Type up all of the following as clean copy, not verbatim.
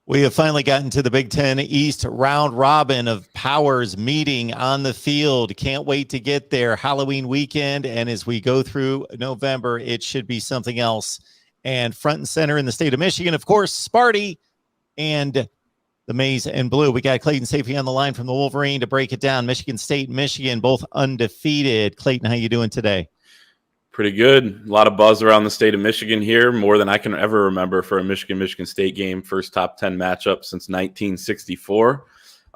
We have finally gotten to the Big Ten East round robin of powers meeting on the field. Can't wait to get there. Halloween weekend. And as we go through November, it should be something else. And front and center in the state of Michigan, of course, Sparty and the Maize and Blue. We got Clayton Safety on the line from the Wolverine to break it down. Michigan State, Michigan, both undefeated. Clayton, how you doing today? Pretty good. A lot of buzz around the state of Michigan here, more than I can ever remember for a Michigan State game. First top 10 matchup since 1964.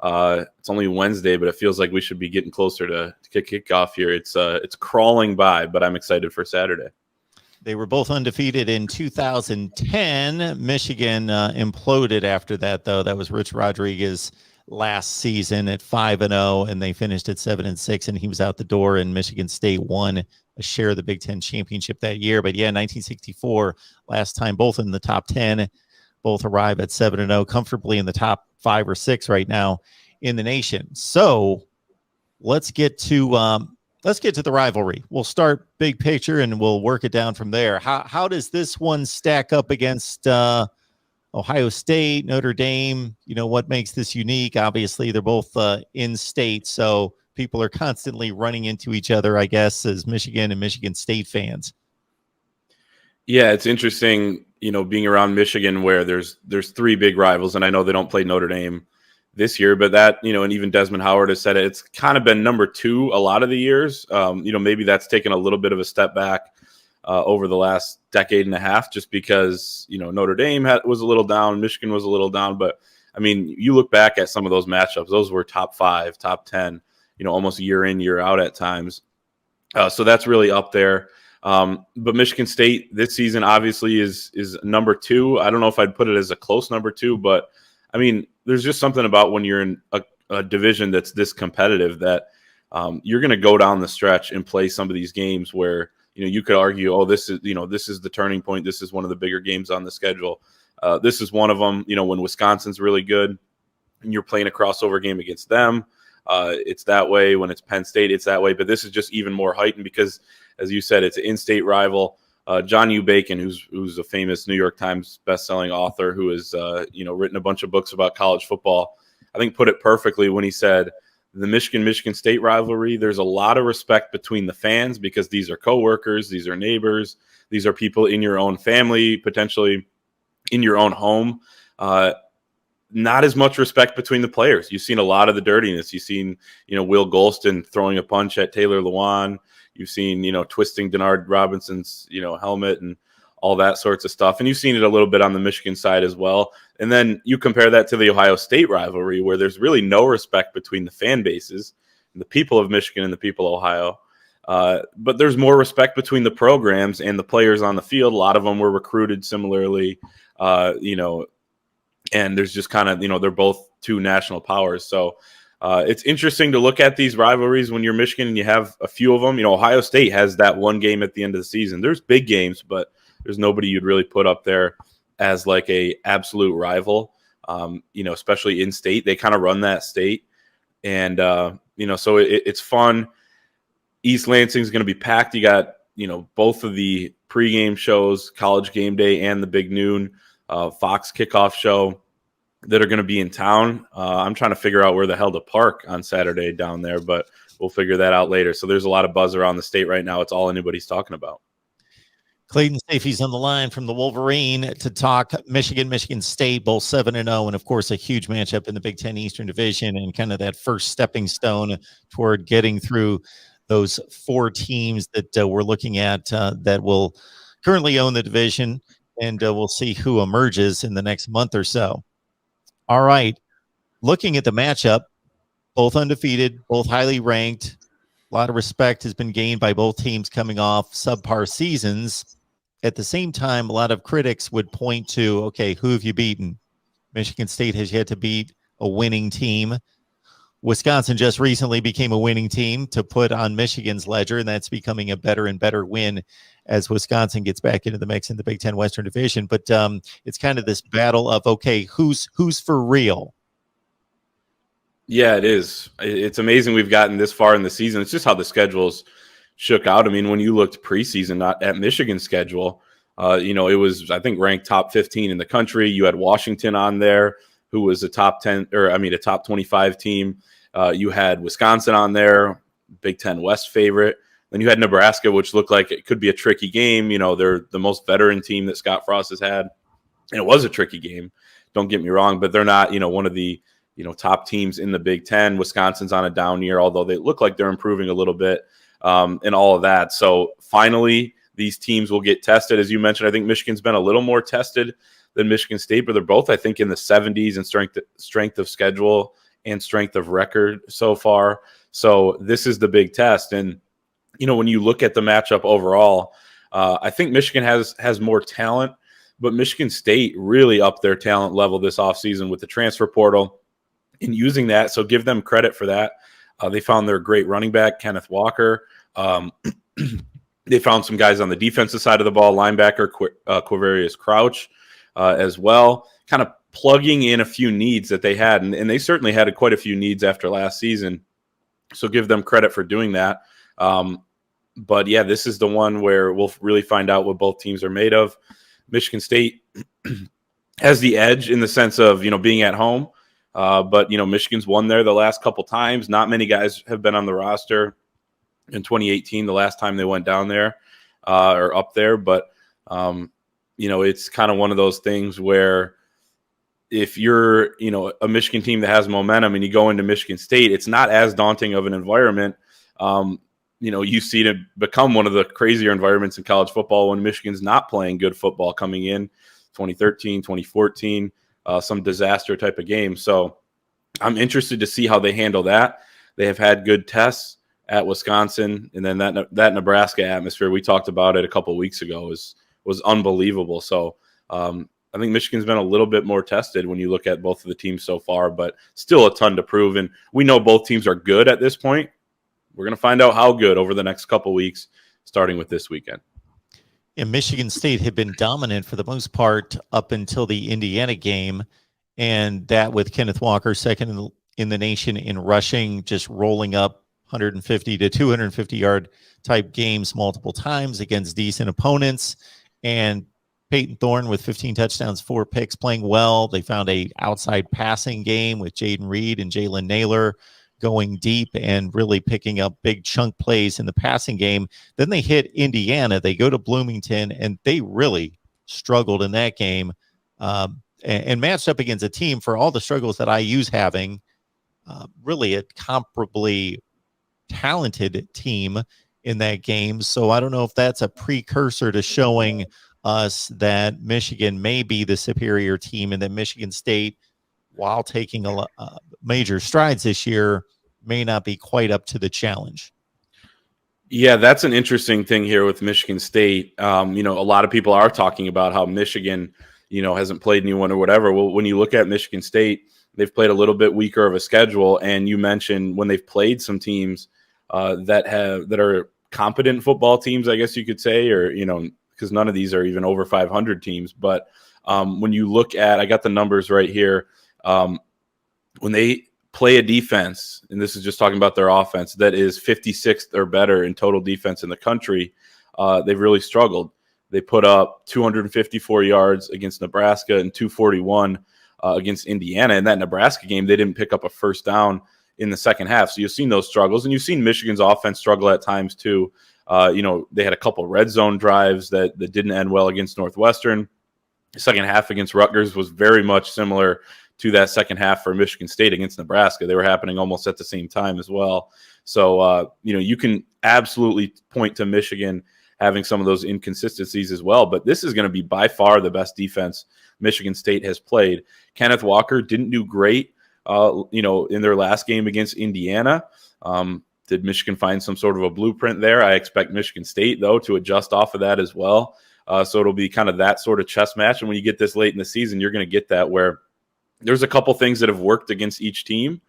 It's only Wednesday, but it feels like we should be getting closer to kickoff here. It's crawling by, but I'm excited for Saturday. They were both undefeated in 2010. Michigan imploded after that, though. That was Rich Rodriguez last season at 5-0, and they finished at 7-6, and he was out the door, and Michigan State won a share of the Big Ten championship that year. But yeah, 1964, last time, both in the top 10, both arrive at 7-0, comfortably in the top 5 or 6 right now in the nation. So let's get to the rivalry. We'll start big picture and we'll work it down from there. How does this one stack up against Ohio State, Notre Dame? You know, what makes this unique? Obviously, they're both in state, so people are constantly running into each other, I guess, as Michigan and Michigan State fans. Yeah, it's interesting, you know, being around Michigan where there's 3 big rivals, and I know they don't play Notre Dame this year, but that, you know, and even Desmond Howard has said it, it's kind of been number 2 a lot of the years. You know, maybe that's taken a little bit of a step back over the last decade and a half, just because, you know, Notre Dame was a little down, Michigan was a little down, but I mean, you look back at some of those matchups, those were top 5, top 10, you know, almost year in, year out at times. So that's really up there. But Michigan State this season obviously is number 2. I don't know if I'd put it as a close number 2, but I mean, there's just something about when you're in a division that's this competitive that you're going to go down the stretch and play some of these games where, you know, you could argue, oh, this is the turning point. This is one of the bigger games on the schedule. This is one of them, you know, when Wisconsin's really good and you're playing a crossover game against them. It's that way. When it's Penn State, it's that way. But this is just even more heightened because, as you said, it's an in-state rival. John U. Bacon, who's a famous New York Times bestselling author who has written a bunch of books about college football, I think put it perfectly when he said, the Michigan State rivalry, there's a lot of respect between the fans because these are coworkers, these are neighbors, these are people in your own family, potentially in your own home. Not as much respect between the players. You've seen a lot of the dirtiness. You've seen, you know, Will Golston throwing a punch at Taylor Lewan. You've seen, you know, twisting Denard Robinson's, you know, helmet and all that sorts of stuff. And you've seen it a little bit on the Michigan side as well. And then you compare that to the Ohio State rivalry where there's really no respect between the fan bases and the people of Michigan and the people of Ohio. But there's more respect between the programs and the players on the field. A lot of them were recruited similarly, and there's just kind of, you know, they're both 2 national powers. So it's interesting to look at these rivalries when you're Michigan and you have a few of them. You know, Ohio State has that one game at the end of the season. There's big games, but there's nobody you'd really put up there as like a absolute rival, especially in state. They kind of run that state. And, so it's fun. East Lansing is going to be packed. You got, you know, both of the pregame shows, College Game Day and the Big Noon Fox kickoff show that are going to be in town. I'm trying to figure out where the hell to park on Saturday down there, but we'll figure that out later. So there's a lot of buzz around the state right now. It's all anybody's talking about. Clayton Safey's on the line from the Wolverine to talk Michigan State, both 7-0, and of course a huge matchup in the Big Ten Eastern Division and kind of that first stepping stone toward getting through those 4 teams that we're looking at that will currently own the division, and we'll see who emerges in the next month or so. All right, looking at the matchup, both undefeated, both highly ranked. A lot of respect has been gained by both teams coming off subpar seasons. At the same time, a lot of critics would point to, okay, who have you beaten? Michigan State has yet to beat a winning team. Wisconsin just recently became a winning team to put on Michigan's ledger, and that's becoming a better and better win as Wisconsin gets back into the mix in the Big Ten Western Division. But it's kind of this battle of, okay, who's for real? Yeah, it is. It's amazing we've gotten this far in the season. It's just how the schedules shook out. I mean, when you looked preseason at Michigan's schedule, It was, I think, ranked top 15 in the country. You had Washington on there, who was a top 10, a top 25 team. You had Wisconsin on there, Big Ten West favorite. Then you had Nebraska, which looked like it could be a tricky game. They're the most veteran team that Scott Frost has had. And it was a tricky game. Don't get me wrong, but they're not, one of the, top teams in the Big Ten. Wisconsin's on a down year, although they look like they're improving a little bit, and all of that. So finally, these teams will get tested. As you mentioned, I think Michigan's been a little more tested than Michigan State, but they're both, I think, in the 70s in strength of schedule and strength of record so far. So this is the big test. And, when you look at the matchup overall, I think Michigan has more talent, but Michigan State really upped their talent level this offseason with the transfer portal and using that. So give them credit for that. They found their great running back, Kenneth Walker. They found some guys on the defensive side of the ball, linebacker Quavarius Crouch as well, kind of plugging in a few needs that they had. And they certainly had quite a few needs after last season. So give them credit for doing that. But yeah, this is the one where we'll really find out what both teams are made of. Michigan State has the edge in the sense of, being at home. But Michigan's won there the last couple times. Not many guys have been on the roster in 2018, the last time they went down there or up there. But, it's kind of one of those things where if you're, a Michigan team that has momentum and you go into Michigan State, it's not as daunting of an environment. You see it become one of the crazier environments in college football when Michigan's not playing good football coming in 2013, 2014, some disaster type of game. So I'm interested to see how they handle that. They have had good tests at Wisconsin, and then that Nebraska atmosphere, we talked about it a couple of weeks ago, was unbelievable. So I think Michigan's been a little bit more tested when you look at both of the teams so far, but still a ton to prove. And we know both teams are good at this point. We're going to find out how good over the next couple weeks, starting with this weekend. And Michigan State had been dominant for the most part up until the Indiana game, and that with Kenneth Walker second in the nation in rushing, just rolling up 150 to 250 yard type games multiple times against decent opponents. And Peyton Thorne with 15 touchdowns, 4 picks, playing well. They found a outside passing game with Jaden Reed and Jalen Naylor going deep and really picking up big chunk plays in the passing game. Then they hit Indiana. They go to Bloomington, and they really struggled in that game and matched up against a team, for all the struggles that IU's having, really a comparably talented team in that game. So I don't know if that's a precursor to showing us that Michigan may be the superior team, and that Michigan State, while taking major strides this year, may not be quite up to the challenge. Yeah, that's an interesting thing here with Michigan State. A lot of people are talking about how Michigan, hasn't played anyone or whatever. Well, when you look at Michigan State, they've played a little bit weaker of a schedule. And you mentioned when they've played some teams that are competent football teams, I guess you could say, or, because none of these are even over 500 teams. But when you look at, I got the numbers right here. When they play a defense, and this is just talking about their offense, that is 56th or better in total defense in the country, they've really struggled. They put up 254 yards against Nebraska and 241 against Indiana. In that Nebraska game, they didn't pick up a first down in the second half. So you've seen those struggles, and you've seen Michigan's offense struggle at times too. They had a couple red zone drives that didn't end well against Northwestern. The second half against Rutgers was very much similar to that second half for Michigan State against Nebraska. They were happening almost at the same time as well. So, you can absolutely point to Michigan having some of those inconsistencies as well. But this is going to be by far the best defense Michigan State has played. Kenneth Walker didn't do great, in their last game against Indiana. Did Michigan find some sort of a blueprint there? I expect Michigan State, though, to adjust off of that as well. So it'll be kind of that sort of chess match. And when you get this late in the season, you're going to get that where there's a couple things that have worked against each team,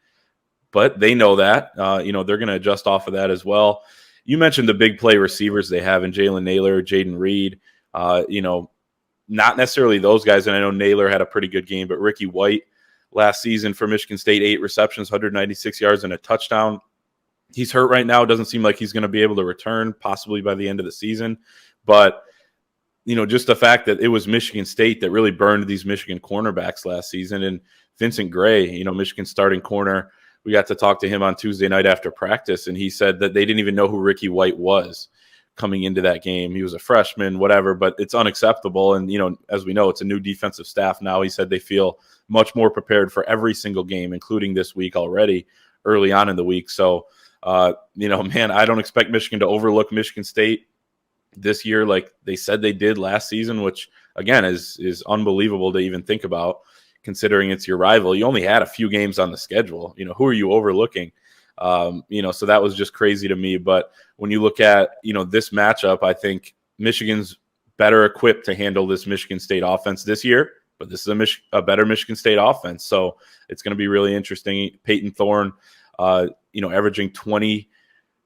but they know that. They're going to adjust off of that as well. You mentioned the big play receivers they have in Jalen Naylor, Jaden Reed. Not necessarily those guys, and I know Naylor had a pretty good game, but Ricky White last season for Michigan State, 8 receptions, 196 yards, and a touchdown. He's hurt right now. It doesn't seem like he's going to be able to return, possibly by the end of the season. But just the fact that it was Michigan State that really burned these Michigan cornerbacks last season. And Vincent Gray, Michigan's starting corner, we got to talk to him on Tuesday night after practice, and he said that they didn't even know who Ricky White was coming into that game. He was a freshman, whatever, but it's unacceptable. And, as we know, it's a new defensive staff now. He said they feel much more prepared for every single game, including this week already, early on in the week. So, man, I don't expect Michigan to overlook Michigan State this year like they said they did last season, which, again, is unbelievable to even think about, considering it's your rival. You only had a few games on the schedule. Who are you overlooking? So that was just crazy to me. But when you look at, this matchup, I think Michigan's better equipped to handle this Michigan State offense this year, but this is a better Michigan State offense. So it's going to be really interesting. Peyton Thorne, averaging 20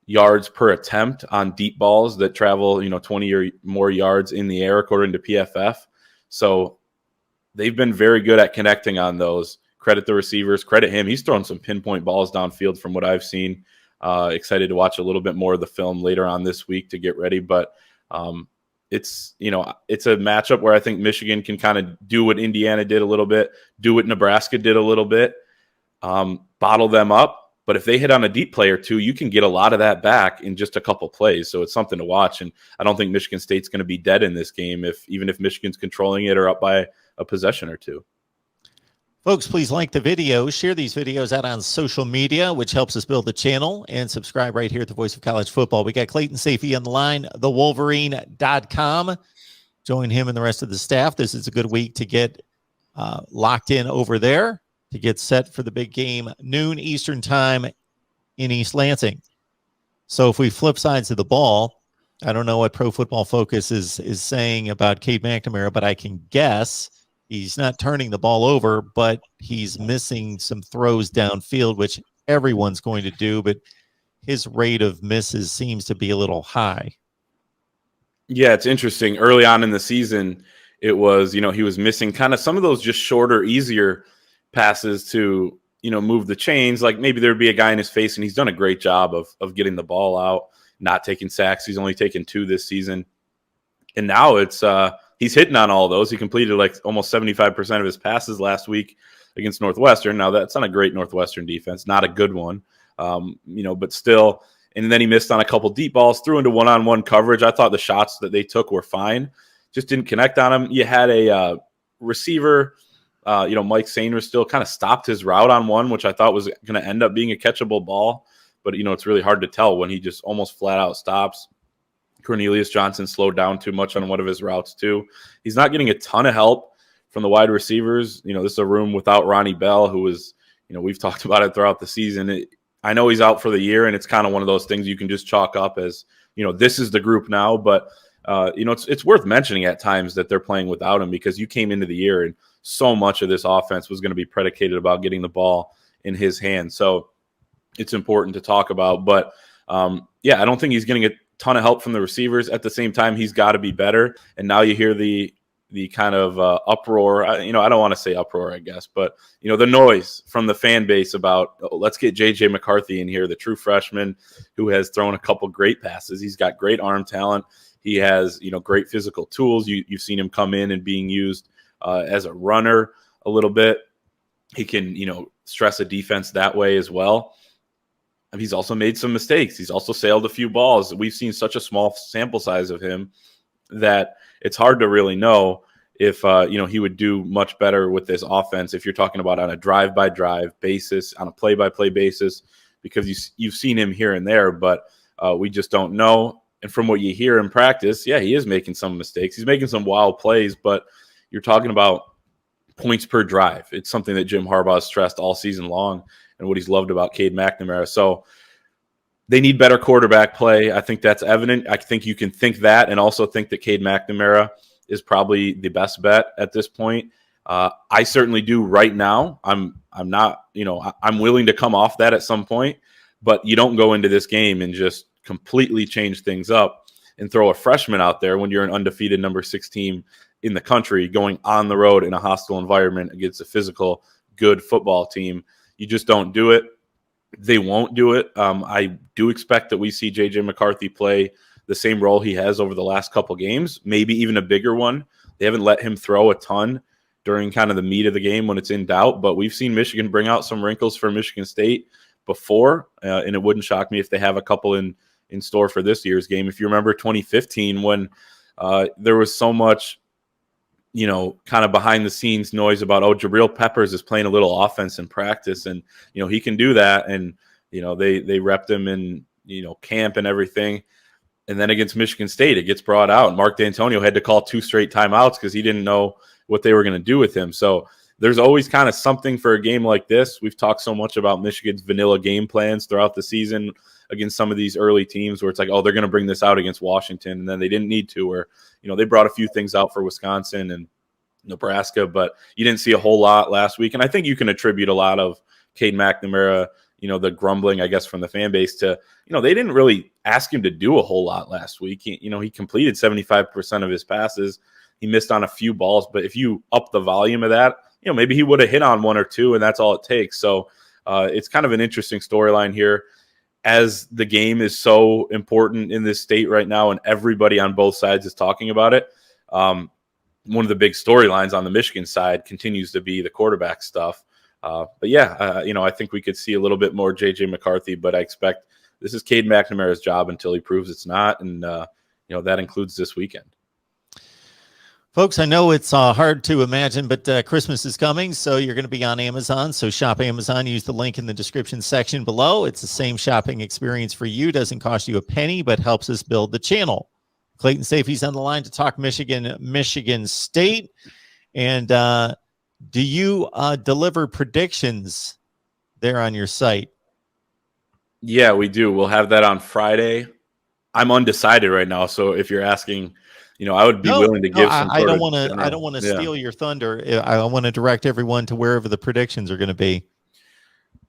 yards per attempt on deep balls that travel, 20 or more yards in the air, according to PFF. So they've been very good at connecting on those. Credit the receivers, credit him. He's thrown some pinpoint balls downfield from what I've seen. Excited to watch a little bit more of the film later on this week to get ready. But it's a matchup where I think Michigan can kind of do what Indiana did a little bit, do what Nebraska did a little bit, bottle them up. But if they hit on a deep play or two, you can get a lot of that back in just a couple plays. So it's something to watch. And I don't think Michigan State's going to be dead in this game, even if Michigan's controlling it or up by a possession or two. Folks, please like the video, share these videos out on social media, which helps us build the channel, and subscribe right here at the Voice of College Football. We got Clayton Sayfie on the line, thewolverine.com. Join him and the rest of the staff. This is a good week to get locked in over there, to get set for the big game, noon Eastern time in East Lansing. So if we flip sides of the ball, I don't know what Pro Football Focus is saying about Cade McNamara, but I can guess he's not turning the ball over, but he's missing some throws downfield, which everyone's going to do, but his rate of misses seems to be a little high. Yeah, it's interesting. Early on in the season, it was, he was missing kind of some of those just shorter, easier passes to, move the chains. Like maybe there'd be a guy in his face, and he's done a great job of getting the ball out, not taking sacks. He's only taken 2 this season. And now it's he's hitting on all of those. He completed like almost 75% of his passes last week against Northwestern. Now that's not a great Northwestern defense, not a good one, but still. And then he missed on a couple deep balls, threw into one-on-one coverage. I thought the shots that they took were fine, just didn't connect on him. You had a receiver, Mike Sainer still kind of stopped his route on one, which I thought was going to end up being a catchable ball. But, it's really hard to tell when he just almost flat out stops. Cornelius Johnson slowed down too much on one of his routes too. He's not getting a ton of help from the wide receivers. This is a room without Ronnie Bell, who is, we've talked about it throughout the season. I know he's out for the year, and it's kind of one of those things you can just chalk up as, this is the group now. But, it's worth mentioning at times that they're playing without him, because you came into the year and so much of this offense was going to be predicated about getting the ball in his hands. So it's important to talk about. But, I don't think he's getting a ton of help from the receivers. At the same time, he's got to be better. And now you hear the kind of uproar. I don't want to say uproar, I guess, but the noise from the fan base about let's get JJ McCarthy in here, the true freshman who has thrown a couple great passes. He's got great arm talent. He has great physical tools. You've seen him come in and being used as a runner a little bit. He can stress a defense that way as well. He's also made some mistakes. He's also sailed a few balls. We've seen such a small sample size of him that it's hard to really know if he would do much better with this offense if you're talking about on a drive-by-drive basis, on a play-by-play basis, because you've seen him here and there, but we just don't know. And from what you hear in practice, he is making some mistakes. He's making some wild plays, but you're talking about points per drive. It's something that Jim Harbaugh has stressed all season long, and what he's loved about Cade McNamara. So they need better quarterback play. I think that's evident. I think you can think that and also think that Cade McNamara is probably the best bet at this point. I certainly do right now. I'm not, I'm willing to come off that at some point, but you don't go into this game and just completely change things up and throw a freshman out there when you're an undefeated number 6 team in the country going on the road in a hostile environment against a physical, good football team. You just don't do it. They won't do it. I do expect that we see J.J. McCarthy play the same role he has over the last couple games, maybe even a bigger one. They haven't let him throw a ton during kind of the meat of the game when it's in doubt, but we've seen Michigan bring out some wrinkles for Michigan State before, and it wouldn't shock me if they have a couple in store for this year's game. If you remember 2015, when there was so much, kind of behind the scenes noise about, Jabril Peppers is playing a little offense in practice, and he can do that, and they repped him in camp and everything. And then against Michigan State, it gets brought out. Mark D'Antonio had to call 2 straight timeouts because he didn't know what they were going to do with him. So there's always kind of something for a game like this. We've talked so much about Michigan's vanilla game plans throughout the season against some of these early teams where it's like, they're going to bring this out against Washington, and then they didn't need to, or they brought a few things out for Wisconsin and Nebraska, but you didn't see a whole lot last week. And I think you can attribute a lot of Cade McNamara, the grumbling, I guess, from the fan base to, they didn't really ask him to do a whole lot last week. He completed 75% of his passes. He missed on a few balls, but if you up the volume of that, maybe he would have hit on 1 or 2, and that's all it takes. So it's kind of an interesting storyline here, as the game is so important in this state right now, and everybody on both sides is talking about it. One of the big storylines on the Michigan side continues to be the quarterback stuff. But yeah, I think we could see a little bit more J.J. McCarthy, but I expect this is Cade McNamara's job until he proves it's not, and that includes this weekend. Folks, I know it's hard to imagine, but Christmas is coming, so you're going to be on Amazon. So shop Amazon. Use the link in the description section below. It's the same shopping experience for you. Doesn't cost you a penny, but helps us build the channel. Clayton Safey's on the line to talk Michigan State. And do you deliver predictions there on your site? Yeah, we do. We'll have that on Friday. I'm undecided right now, so if you're asking, I would be willing to give some. I don't want to steal your thunder. I want to direct everyone to wherever the predictions are going to be.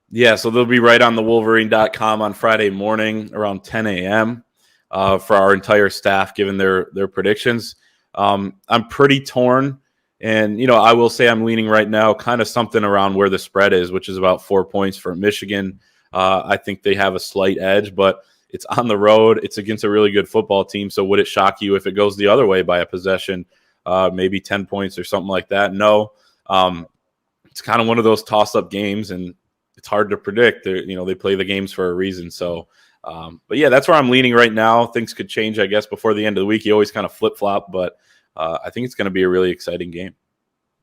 Yeah, so they'll be right on the Wolverine.com on Friday morning around 10 a.m. For our entire staff, given their predictions. I'm pretty torn, and I will say I'm leaning right now kind of something around where the spread is, which is about 4 points for Michigan. I think they have a slight edge, but it's on the road. It's against a really good football team. So would it shock you if it goes the other way by a possession, maybe 10 points or something like that? No. It's kind of one of those toss-up games, and it's hard to predict. They play the games for a reason. So, but yeah, that's where I'm leaning right now. Things could change, I guess, before the end of the week. You always kind of flip-flop, but I think it's going to be a really exciting game.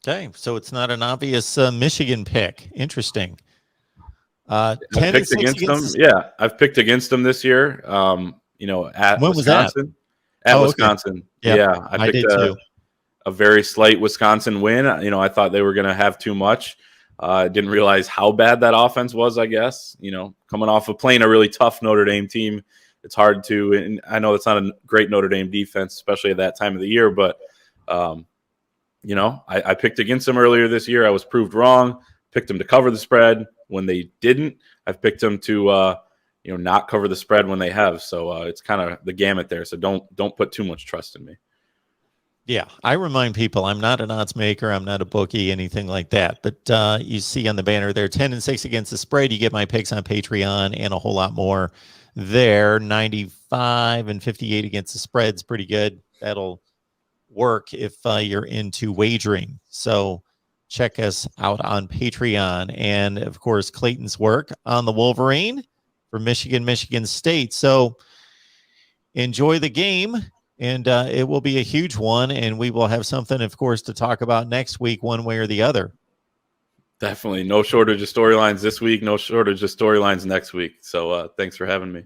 Okay, so it's not an obvious Michigan pick. Interesting. I've picked against them. Yeah, I've picked against them this year. At when Wisconsin. At Wisconsin. Okay. Yeah, I picked a very slight Wisconsin win. I thought they were going to have too much. Didn't realize how bad that offense was, I guess. Coming off of playing a really tough Notre Dame team, it's hard to, and I know it's not a great Notre Dame defense, especially at that time of the year, but, I picked against them earlier this year. I was proved wrong, picked them to cover the spread when they didn't. I've picked them to, not cover the spread when they have. So it's kind of the gamut there. So don't put too much trust in me. Yeah, I remind people I'm not an odds maker. I'm not a bookie, anything like that. But you see on the banner there, 10-6 against the spread. You get my picks on Patreon and a whole lot more there. 95-58 against the spread's pretty good. That'll work if you're into wagering. So check us out on Patreon. And, of course, Clayton's work on the Wolverine for Michigan State. So enjoy the game. And it will be a huge one, and we will have something, of course, to talk about next week, one way or the other. Definitely. No shortage of storylines this week, no shortage of storylines next week. So thanks for having me.